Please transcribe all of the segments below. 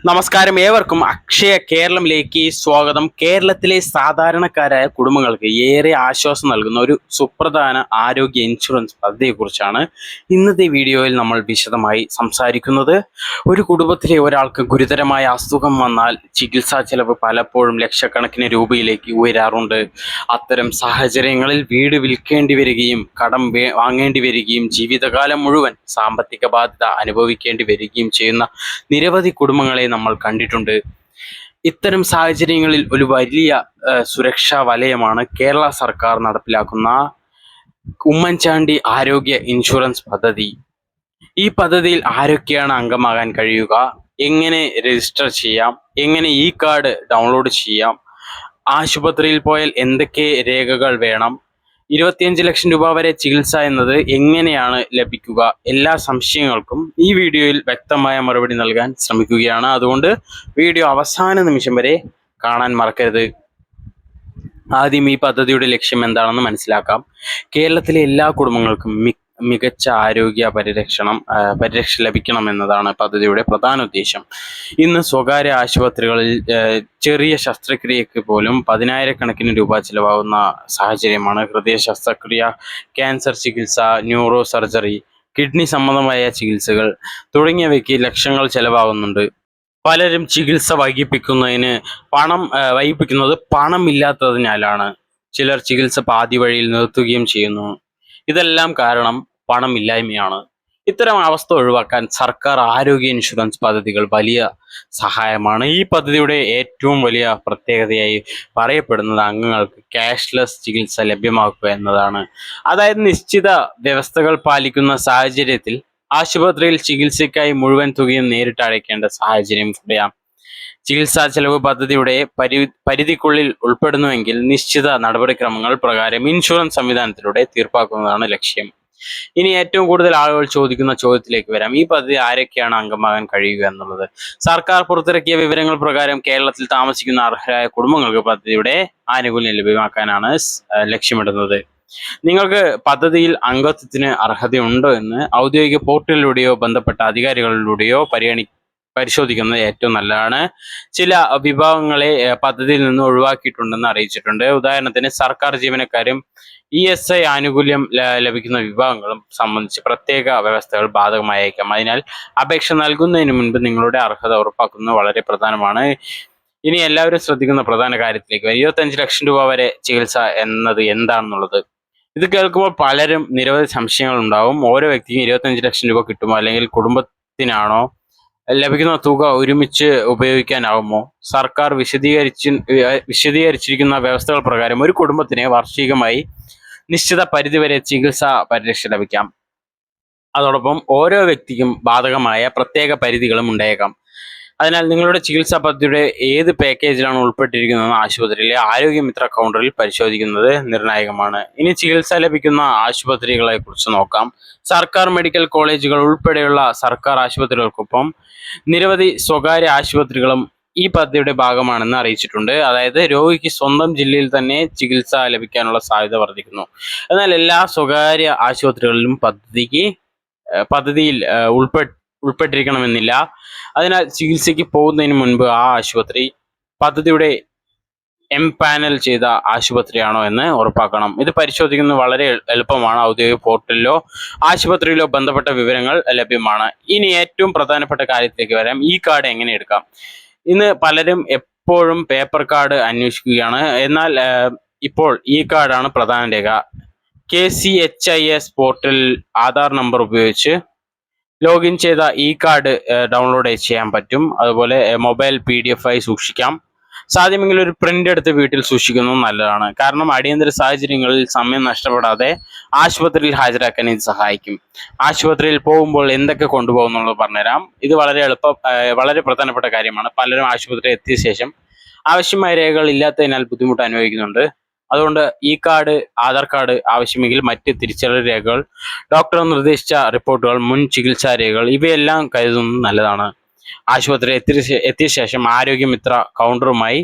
നമസ്കാരം, ഏവർക്കും അക്ഷയ കേരളത്തിലേക്ക് സ്വാഗതം. കേരളത്തിലെ സാധാരണക്കാരായ കുടുംബങ്ങൾക്ക് ഏറെ ആശ്വാസം നൽകുന്ന ഒരു സുപ്രധാന ആരോഗ്യ ഇൻഷുറൻസ് പദ്ധതിയെക്കുറിച്ചാണ് ഇന്നത്തെ വീഡിയോയിൽ നമ്മൾ വിശദമായി സംസാരിക്കുന്നത്. ഒരു കുടുംബത്തിലെ ഒരാൾക്ക് ഗുരുതരമായ അസുഖം വന്നാൽ ചികിത്സാ ചെലവ് പലപ്പോഴും ലക്ഷക്കണക്കിന് രൂപയിലേക്ക് ഉയരാറുണ്ട്. അത്തരം സാഹചര്യങ്ങളിൽ വീട് വിൽക്കേണ്ടി വരികയും കടം വാങ്ങേണ്ടി വരികയും ജീവിതകാലം മുഴുവൻ സാമ്പത്തിക ബാധ്യത അനുഭവിക്കേണ്ടി വരികയും ചെയ്യുന്ന നിരവധി കുടുംബങ്ങളെ നമ്മൾ കണ്ടിട്ടുണ്ട്. ഇത്തരം സാഹചര്യങ്ങളിൽ ഒരു വലിയ സുരക്ഷാ വലയമാണ് കേരള സർക്കാർ നടപ്പിലാക്കുന്ന ഉമ്മൻചാണ്ടി ആരോഗ്യ ഇൻഷുറൻസ് പദ്ധതി. ഈ പദ്ധതിയിൽ ആരൊക്കെയാണ് അംഗമാകാൻ കഴിയുക, എങ്ങനെ രജിസ്റ്റർ ചെയ്യാം, എങ്ങനെ ഈ കാർഡ് ഡൗൺലോഡ് ചെയ്യാം, ആശുപത്രിയിൽ പോയാൽ എന്തൊക്കെ രേഖകൾ വേണം, 25 ലക്ഷം രൂപ വരെ ചികിത്സ എന്നത് എങ്ങനെയാണ് ലഭിക്കുക, എല്ലാ സംശയങ്ങൾക്കും ഈ വീഡിയോയിൽ വ്യക്തമായ മറുപടി നൽകാൻ ശ്രമിക്കുകയാണ്. അതുകൊണ്ട് വീഡിയോ അവസാന നിമിഷം വരെ കാണാൻ മറക്കരുത്. ആദ്യം ഈ പദ്ധതിയുടെ ലക്ഷ്യം എന്താണെന്ന് മനസ്സിലാക്കാം. കേരളത്തിലെ എല്ലാ കുടുംബങ്ങൾക്കും മികച്ച ആരോഗ്യ പരിരക്ഷ ലഭിക്കണം എന്നതാണ് പദ്ധതിയുടെ പ്രധാന ഉദ്ദേശം. ഇന്ന് സ്വകാര്യ ആശുപത്രികളിൽ ചെറിയ ശസ്ത്രക്രിയക്ക് പോലും 10,000-കണക്കിന് രൂപ ചിലവാകുന്ന സാഹചര്യമാണ്. ഹൃദയ ശസ്ത്രക്രിയ, ക്യാൻസർ ചികിത്സ, ന്യൂറോ സർജറി, കിഡ്നി സംബന്ധമായ ചികിത്സകൾ തുടങ്ങിയവയ്ക്ക് ലക്ഷങ്ങൾ ചെലവാകുന്നുണ്ട്. പലരും ചികിത്സ വൈകിപ്പിക്കുന്നത് പണമില്ലാത്തതിനാലാണ്. ചിലർ ചികിത്സ പാതി വഴിയിൽ നിർത്തുകയും ചെയ്യുന്നു. ഇതെല്ലാം കാരണം പണമില്ലായ്മയാണ്. ഇത്തരം അവസ്ഥ ഒഴിവാക്കാൻ സർക്കാർ ആരോഗ്യ ഇൻഷുറൻസ് പദ്ധതികൾ വലിയ സഹായമാണ്. ഈ പദ്ധതിയുടെ ഏറ്റവും വലിയ പ്രത്യേകതയായി പറയപ്പെടുന്നത് അംഗങ്ങൾക്ക് ക്യാഷ്ലെസ് ചികിത്സ ലഭ്യമാക്കുക എന്നതാണ്. അതായത് നിശ്ചിത വ്യവസ്ഥകൾ പാലിക്കുന്ന സാഹചര്യത്തിൽ ആശുപത്രിയിൽ ചികിത്സയ്ക്കായി മുഴുവൻ തുകയും നേരിട്ട് അടയ്ക്കേണ്ട സാഹചര്യം കുറയാം. ചികിത്സാ ചെലവ് പദ്ധതിയുടെ പരിധിക്കുള്ളിൽ ഉൾപ്പെടുന്നുവെങ്കിൽ നിശ്ചിത നടപടിക്രമങ്ങൾ പ്രകാരം ഇൻഷുറൻസ് സംവിധാനത്തിലൂടെ തീർപ്പാക്കുന്നതാണ് ലക്ഷ്യം. ഇനി ഏറ്റവും കൂടുതൽ ആളുകൾ ചോദിക്കുന്ന ചോദ്യത്തിലേക്ക് വരാം. ഈ പദ്ധതി ആരൊക്കെയാണ് അംഗമാകാൻ കഴിയുക എന്നുള്ളത്. സർക്കാർ പുറത്തിറക്കിയ വിവരങ്ങൾ പ്രകാരം കേരളത്തിൽ താമസിക്കുന്ന അർഹരായ കുടുംബങ്ങൾക്ക് പദ്ധതിയുടെ ആനുകൂല്യം ലഭ്യമാക്കാനാണ് ലക്ഷ്യമിടുന്നത്. നിങ്ങൾക്ക് പദ്ധതിയിൽ അംഗത്വത്തിന് അർഹതയുണ്ടോ എന്ന് ഔദ്യോഗിക പോർട്ടലിലൂടെയോ ബന്ധപ്പെട്ട അധികാരികളിലൂടെയോ പരിശോധിക്കുന്നത് ഏറ്റവും നല്ലതാണ്. ചില വിഭാഗങ്ങളെ പദ്ധതിയിൽ നിന്ന് ഒഴിവാക്കിയിട്ടുണ്ടെന്ന് അറിയിച്ചിട്ടുണ്ട്. ഉദാഹരണത്തിന് സർക്കാർ ജീവനക്കാരും ESI ആനുകൂല്യം ലഭിക്കുന്ന വിഭാഗങ്ങളും സംബന്ധിച്ച് പ്രത്യേക വ്യവസ്ഥകൾ ബാധകമായേക്കാം. അതിനാൽ അപേക്ഷ നൽകുന്നതിന് മുൻപ് നിങ്ങളുടെ അർഹത ഉറപ്പാക്കുന്നത് വളരെ പ്രധാനമാണ്. ഇനി എല്ലാവരും ശ്രദ്ധിക്കുന്ന പ്രധാന കാര്യത്തിലേക്ക് വരും. 25 ലക്ഷം രൂപ വരെ ചികിത്സ എന്നത് എന്താണെന്നുള്ളത്. ഇത് കേൾക്കുമ്പോൾ പലരും നിരവധി സംശയങ്ങൾ ഉണ്ടാവും. ഓരോ വ്യക്തിക്കും 25 ലക്ഷം രൂപ കിട്ടുമോ, അല്ലെങ്കിൽ കുടുംബത്തിനാണോ ലഭിക്കുന്ന തുക ഒരുമിച്ച് ഉപയോഗിക്കാനാവുമോ? സർക്കാർ വിശദീകരിച്ചിരിക്കുന്ന വ്യവസ്ഥകൾ പ്രകാരം ഒരു കുടുംബത്തിന് വാർഷികമായി നിശ്ചിത പരിധിവരെ ചികിത്സാ പരിരക്ഷ ലഭിക്കാം. അതോടൊപ്പം ഓരോ വ്യക്തിക്കും ബാധകമായ പ്രത്യേക പരിധികളും ഉണ്ടായേക്കാം. അതിനാൽ നിങ്ങളുടെ ചികിത്സാ പദ്ധതിയുടെ ഏത് പാക്കേജിലാണ് ഉൾപ്പെട്ടിരിക്കുന്നതെന്ന് ആശുപത്രിയിലെ ആരോഗ്യമിത്ര കൗണ്ടറിൽ പരിശോധിക്കുന്നത് നിർണായകമാണ്. ഇനി ചികിത്സ ലഭിക്കുന്ന ആശുപത്രികളെ കുറിച്ച് നോക്കാം. സർക്കാർ മെഡിക്കൽ കോളേജുകൾ ഉൾപ്പെടെയുള്ള സർക്കാർ ആശുപത്രികൾക്കൊപ്പം നിരവധി സ്വകാര്യ ആശുപത്രികളും ഈ പദ്ധതിയുടെ ഭാഗമാണെന്ന് അറിയിച്ചിട്ടുണ്ട്. അതായത് രോഗിക്ക് സ്വന്തം ജില്ലയിൽ തന്നെ ചികിത്സ ലഭിക്കാനുള്ള സാധ്യത വർദ്ധിക്കുന്നു. എന്നാൽ എല്ലാ സ്വകാര്യ ആശുപത്രികളിലും പദ്ധതിയിൽ ഉൾപ്പെട്ടിരിക്കണമെന്നില്ല. അതിനാൽ ചികിത്സയ്ക്ക് പോകുന്നതിന് മുൻപ് ആ ആശുപത്രി പദ്ധതിയുടെ പാനൽ ചെയ്ത ആശുപത്രിയാണോ എന്ന് ഉറപ്പാക്കണം. ഇത് പരിശോധിക്കുന്നത് വളരെ എളുപ്പമാണ്. ഔദ്യോഗിക പോർട്ടലിലോ ആശുപത്രിയിലോ ബന്ധപ്പെട്ട വിവരങ്ങൾ ലഭ്യമാണ്. ഇനി ഏറ്റവും പ്രധാനപ്പെട്ട കാര്യത്തിലേക്ക് വരാം. ഈ കാർഡ് എങ്ങനെ എടുക്കാം? ഇന്ന് പലരും എപ്പോഴും പേപ്പർ കാർഡ് അന്വേഷിക്കുകയാണ്. എന്നാൽ ഇപ്പോൾ ഈ കാർഡാണ് പ്രധാന രേഖ. KCHIS പോർട്ടലിൽ ആധാർ നമ്പർ ഉപയോഗിച്ച് ലോഗിൻ ചെയ്ത ഈ കാർഡ് ഡൗൺലോഡ് ചെയ്യാൻ പറ്റും. അതുപോലെ മൊബൈൽ PDF ആയി സൂക്ഷിക്കാം. സാധ്യമെങ്കിൽ ഒരു പ്രിന്റ് എടുത്ത് വീട്ടിൽ സൂക്ഷിക്കുന്നത് നല്ലതാണ്. കാരണം അടിയന്തര സാഹചര്യങ്ങളിൽ സമയം നഷ്ടപ്പെടാതെ ആശുപത്രിയിൽ ഹാജരാക്കാൻ ഇത് സഹായിക്കും. ആശുപത്രിയിൽ പോകുമ്പോൾ എന്തൊക്കെ കൊണ്ടുപോകുന്നുള്ളത് പറഞ്ഞുതരാം. ഇത് വളരെ പ്രധാനപ്പെട്ട കാര്യമാണ്. പലരും ആശുപത്രിയിൽ എത്തിയ ശേഷം ആവശ്യമായ രേഖകൾ ഇല്ലാത്തതിനാൽ ബുദ്ധിമുട്ട് അനുഭവിക്കുന്നുണ്ട്. അതുകൊണ്ട് ഈ കാർഡ്, ആധാർ കാർഡ്, ആവശ്യമെങ്കിൽ മറ്റ് തിരിച്ചറിയൽ രേഖകൾ, ഡോക്ടർ നിർദ്ദേശിച്ച റിപ്പോർട്ടുകൾ, മുൻ ചികിത്സാ രേഖകൾ ഇവയെല്ലാം കരുതുന്നത് നല്ലതാണ്. ആശുപത്രി എത്തിയ ശേഷം ആരോഗ്യമിത്ര കൗണ്ടറുമായി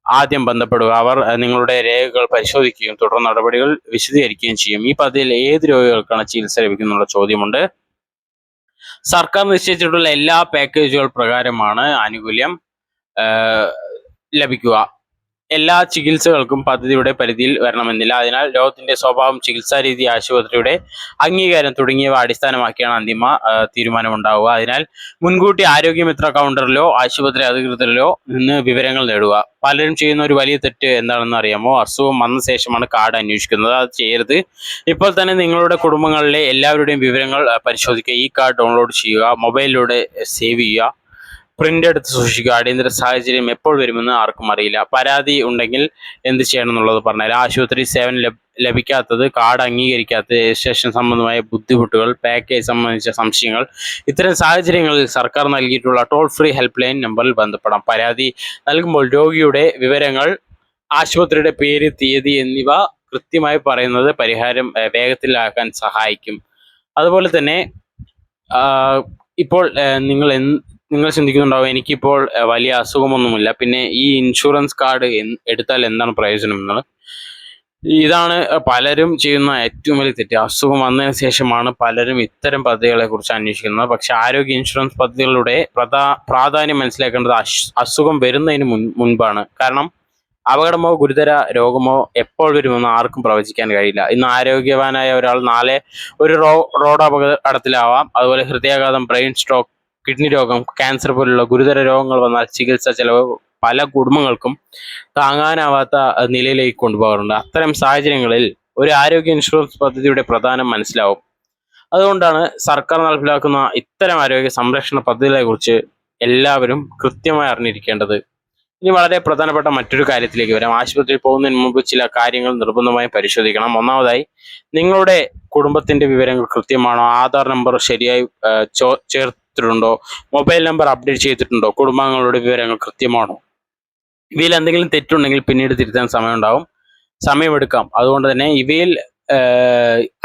ആദ്യം ബന്ധപ്പെടുക. അവർ നിങ്ങളുടെ രേഖകൾ പരിശോധിക്കുകയും തുടർ നടപടികൾ വിശദീകരിക്കുകയും ചെയ്യും. ഈ പദ്ധതിയിൽ ഏത് രോഗികൾക്കാണ് ചികിത്സ ലഭിക്കുന്നുള്ള ചോദ്യമുണ്ട്. സർക്കാർ നിശ്ചയിച്ചിട്ടുള്ള എല്ലാ പാക്കേജുകൾ പ്രകാരമാണ് ആനുകൂല്യം ലഭിക്കുക. എല്ലാ ചികിത്സകൾക്കും പദ്ധതിയുടെ പരിധിയിൽ വരണമെന്നില്ല. അതിനാൽ രോഗത്തിന്റെ സ്വഭാവം, ചികിത്സാ രീതി, ആശുപത്രിയുടെ അംഗീകാരം തുടങ്ങിയവ അടിസ്ഥാനമാക്കിയാണ് അന്തിമ തീരുമാനമുണ്ടാവുക. അതിനാൽ മുൻകൂട്ടി ആരോഗ്യമിത്ര കൗണ്ടറിലോ ആശുപത്രി അധികൃതരിലോ നിന്ന് വിവരങ്ങൾ നേടുക. പലരും ചെയ്യുന്ന ഒരു വലിയ തെറ്റ് എന്താണെന്ന് അറിയാമോ? അസുഖം വന്ന ശേഷമാണ് കാർഡ് അന്വേഷിക്കുന്നത്. അത് ചെയ്യരുത്. ഇപ്പോൾ തന്നെ നിങ്ങളുടെ കുടുംബങ്ങളിലെ എല്ലാവരുടെയും വിവരങ്ങൾ പരിശോധിക്കുക. ഈ കാർഡ് ഡൗൺലോഡ് ചെയ്യുക, മൊബൈലിലൂടെ സേവ് ചെയ്യുക, പ്രിന്റ് എടുത്ത് സൂക്ഷിക്കുക. അടിയന്തര സാഹചര്യം എപ്പോൾ വരുമെന്ന് ആർക്കും അറിയില്ല. പരാതി ഉണ്ടെങ്കിൽ എന്ത് ചെയ്യണം എന്നുള്ളത് പറഞ്ഞുതരാം. ആശുപത്രി സേവനം ലഭിക്കാത്തത്, കാർഡ് അംഗീകരിക്കാത്തത്, രജിസ്ട്രേഷൻ സംബന്ധമായ ബുദ്ധിമുട്ടുകൾ, പാക്കേജ് സംബന്ധിച്ച സംശയങ്ങൾ, ഇത്തരം സാഹചര്യങ്ങളിൽ സർക്കാർ നൽകിയിട്ടുള്ള ടോൾ ഫ്രീ ഹെൽപ്പ് ലൈൻ നമ്പറിൽ ബന്ധപ്പെടാം. പരാതി നൽകുമ്പോൾ രോഗിയുടെ വിവരങ്ങൾ, ആശുപത്രിയുടെ പേര്, തീയതി എന്നിവ കൃത്യമായി പറയുന്നത് പരിഹാരം വേഗത്തിലാക്കാൻ സഹായിക്കും. അതുപോലെ തന്നെ ഇപ്പോൾ നിങ്ങൾ ചിന്തിക്കുന്നുണ്ടാവും, എനിക്കിപ്പോൾ വലിയ അസുഖമൊന്നുമില്ല, പിന്നെ ഈ ഇൻഷുറൻസ് കാർഡ് എടുത്താൽ എന്താണ് പ്രയോജനം എന്നത്. ഇതാണ് പലരും ചെയ്യുന്ന ഏറ്റവും വലിയ തെറ്റ്. അസുഖം വന്നതിന് ശേഷമാണ് പലരും ഇത്തരം പദ്ധതികളെ കുറിച്ച് അന്വേഷിക്കുന്നത്. പക്ഷെ ആരോഗ്യ ഇൻഷുറൻസ് പദ്ധതികളുടെ പ്രാധാന്യം മനസ്സിലാക്കേണ്ടത് അസുഖം വരുന്നതിന് മുൻപാണ്. കാരണം അപകടമോ ഗുരുതര രോഗമോ എപ്പോൾ വരുമെന്ന് ആർക്കും പ്രവചിക്കാൻ കഴിയില്ല. ഇന്ന് ആരോഗ്യവാനായ ഒരാൾ നാളെ ഒരു റോഡ് അപകടത്തിലാവാം. അതുപോലെ ഹൃദയാഘാതം, ബ്രെയിൻ സ്ട്രോക്ക്, കിഡ്നി രോഗം, ക്യാൻസർ പോലുള്ള ഗുരുതര രോഗങ്ങൾ വന്നാൽ ചികിത്സ ചെലവ് പല കുടുംബങ്ങൾക്കും താങ്ങാനാവാത്ത നിലയിലേക്ക് കൊണ്ടുപോകാറുണ്ട്. അത്തരം സാഹചര്യങ്ങളിൽ ഒരു ആരോഗ്യ ഇൻഷുറൻസ് പദ്ധതിയുടെ പ്രധാനം മനസ്സിലാവും. അതുകൊണ്ടാണ് സർക്കാർ നടപ്പിലാക്കുന്ന ഇത്തരം ആരോഗ്യ സംരക്ഷണ പദ്ധതികളെ കുറിച്ച് എല്ലാവരും കൃത്യമായി അറിഞ്ഞിരിക്കേണ്ടത്. ഇനി വളരെ പ്രധാനപ്പെട്ട മറ്റൊരു കാര്യത്തിലേക്ക് വരാം. ആശുപത്രിയിൽ പോകുന്നതിന് മുമ്പ് ചില കാര്യങ്ങൾ നിർബന്ധമായും പരിശോധിക്കണം. ഒന്നാമതായി, നിങ്ങളുടെ കുടുംബത്തിന്റെ വിവരങ്ങൾ കൃത്യമാണോ? ആധാർ നമ്പർ ശരിയായി ചേർത്തിട്ടുണ്ടോ? മൊബൈൽ നമ്പർ അപ്ഡേറ്റ് ചെയ്തിട്ടുണ്ടോ? കുടുംബാംഗങ്ങളുടെ വിവരങ്ങൾ കൃത്യമാണോ? ഇവയിൽ എന്തെങ്കിലും തെറ്റുണ്ടെങ്കിൽ പിന്നീട് തിരുത്താൻ സമയമെടുക്കാം. അതുകൊണ്ട് തന്നെ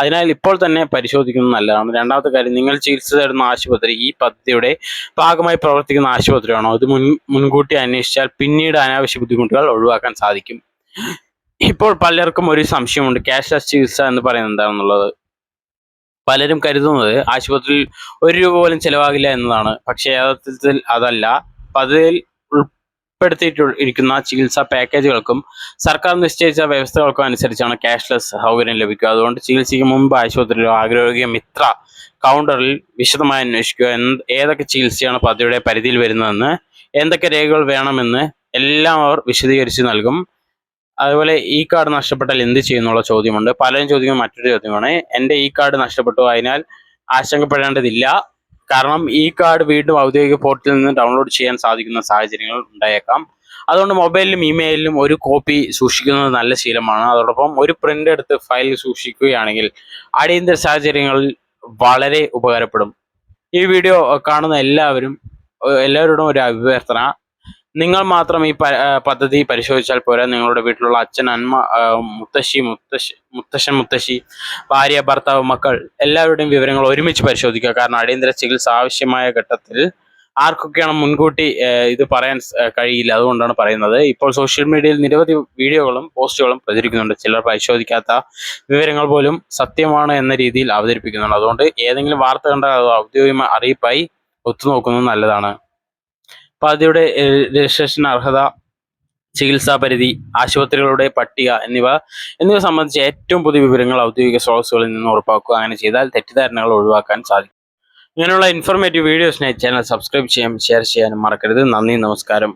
അതിനാൽ ഇപ്പോൾ തന്നെ പരിശോധിക്കുന്നത് നല്ലതാണ്. രണ്ടാമത്തെ കാര്യം, നിങ്ങൾ ചികിത്സ തേടുന്ന ആശുപത്രി ഈ പദ്ധതിയുടെ ഭാഗമായി പ്രവർത്തിക്കുന്ന ആശുപത്രിയാണോ? ഇത് മുൻകൂട്ടി അന്വേഷിച്ചാൽ പിന്നീട് അനാവശ്യ ബുദ്ധിമുട്ടുകൾ ഒഴിവാക്കാൻ സാധിക്കും. ഇപ്പോൾ പലർക്കും ഒരു സംശയമുണ്ട്, ക്യാഷ്ലെസ് ചികിത്സ എന്ന് പറയുന്നത് എന്താണെന്നുള്ളത്. പലരും കരുതുന്നത് ആശുപത്രിയിൽ ₹1 പോലും ചെലവാകില്ല എന്നതാണ്. പക്ഷേ യഥാർത്ഥത്തിൽ അതല്ല. പദ്ധതിയിൽ ഉൾപ്പെടുത്തിയിരിക്കുന്ന ചികിത്സാ പാക്കേജുകൾക്കും സർക്കാർ നിശ്ചയിച്ച വ്യവസ്ഥകൾക്കും അനുസരിച്ചാണ് ക്യാഷ്ലെസ് സൗകര്യം ലഭിക്കുക. അതുകൊണ്ട് ചികിത്സയ്ക്ക് മുമ്പ് ആശുപത്രിയിലോ ആരോഗ്യ മിത്ര കൗണ്ടറിൽ വിശദമായി അന്വേഷിക്കുക. ഏതൊക്കെ ചികിത്സയാണ് പദ്ധതിയുടെ പരിധിയിൽ വരുന്നതെന്ന്, എന്തൊക്കെ രേഖകൾ വേണമെന്ന് എല്ലാം അവർ വിശദീകരിച്ച് നൽകും. അതുപോലെ ഈ കാർഡ് നഷ്ടപ്പെട്ടാൽ എന്ത് ചെയ്യുന്നുള്ള ചോദ്യമുണ്ട്. പലരും ചോദിക്കുന്ന മറ്റൊരു ചോദ്യമാണ്, എൻ്റെ ഈ കാർഡ് നഷ്ടപ്പെട്ടു, അതിനാൽ ആശങ്കപ്പെടേണ്ടതില്ല. കാരണം ഈ കാർഡ് വീണ്ടും ഔദ്യോഗിക പോർട്ടലിൽ നിന്ന് ഡൗൺലോഡ് ചെയ്യാൻ സാധിക്കുന്ന സാഹചര്യങ്ങൾ ഉണ്ടായേക്കാം. അതുകൊണ്ട് മൊബൈലിലും ഇമെയിലിലും ഒരു കോപ്പി സൂക്ഷിക്കുന്നത് നല്ല ശീലമാണ്. അതോടൊപ്പം ഒരു പ്രിന്റ് എടുത്ത് ഫയൽ സൂക്ഷിക്കുകയാണെങ്കിൽ അടിയന്തര സാഹചര്യങ്ങളിൽ വളരെ ഉപകാരപ്പെടും. ഈ വീഡിയോ കാണുന്ന എല്ലാവരോടും ഒരു അഭ്യർത്ഥന, നിങ്ങൾ മാത്രം ഈ പദ്ധതി പരിശോധിച്ചാൽ പോരാ. നിങ്ങളുടെ വീട്ടിലുള്ള അച്ഛൻ, അമ്മ, മുത്തശ്ശി, ഭാര്യ, ഭർത്താവ്, മക്കൾ എല്ലാവരുടെയും വിവരങ്ങൾ ഒരുമിച്ച് പരിശോധിക്കുക. കാരണം അടിയന്തര ചികിത്സ ആവശ്യമായ ഘട്ടത്തിൽ ആർക്കൊക്കെയാണ് മുൻകൂട്ടി ഇത് പറയാൻ കഴിയില്ല. അതുകൊണ്ടാണ് പറയുന്നത്. ഇപ്പോൾ സോഷ്യൽ മീഡിയയിൽ നിരവധി വീഡിയോകളും പോസ്റ്റുകളും പ്രചരിക്കുന്നുണ്ട്. ചിലർ പരിശോധിക്കാത്ത വിവരങ്ങൾ പോലും സത്യമാണ് എന്ന രീതിയിൽ അവതരിപ്പിക്കുന്നുണ്ട്. അതുകൊണ്ട് ഏതെങ്കിലും വാർത്ത കണ്ടാൽ അത് ഔദ്യോഗിക അറിയിപ്പായി ഒത്തുനോക്കുന്നത് നല്ലതാണ്. പദ്ധതിയുടെ രജിസ്ട്രേഷൻ, അർഹത, ചികിത്സാ പരിധി, ആശുപത്രികളുടെ പട്ടിക എന്നിവ സംബന്ധിച്ച് ഏറ്റവും പുതിയ വിവരങ്ങൾ ഔദ്യോഗിക സ്രോതസ്സുകളിൽ നിന്ന് ഉറപ്പാക്കുക. അങ്ങനെ ചെയ്താൽ തെറ്റിദ്ധാരണകൾ ഒഴിവാക്കാൻ സാധിക്കും. ഇങ്ങനെയുള്ള ഇൻഫോർമേറ്റീവ് വീഡിയോസിനായി ചാനൽ സബ്സ്ക്രൈബ് ചെയ്യാനും ഷെയർ ചെയ്യാനും മറക്കരുത്. നന്ദി, നമസ്കാരം.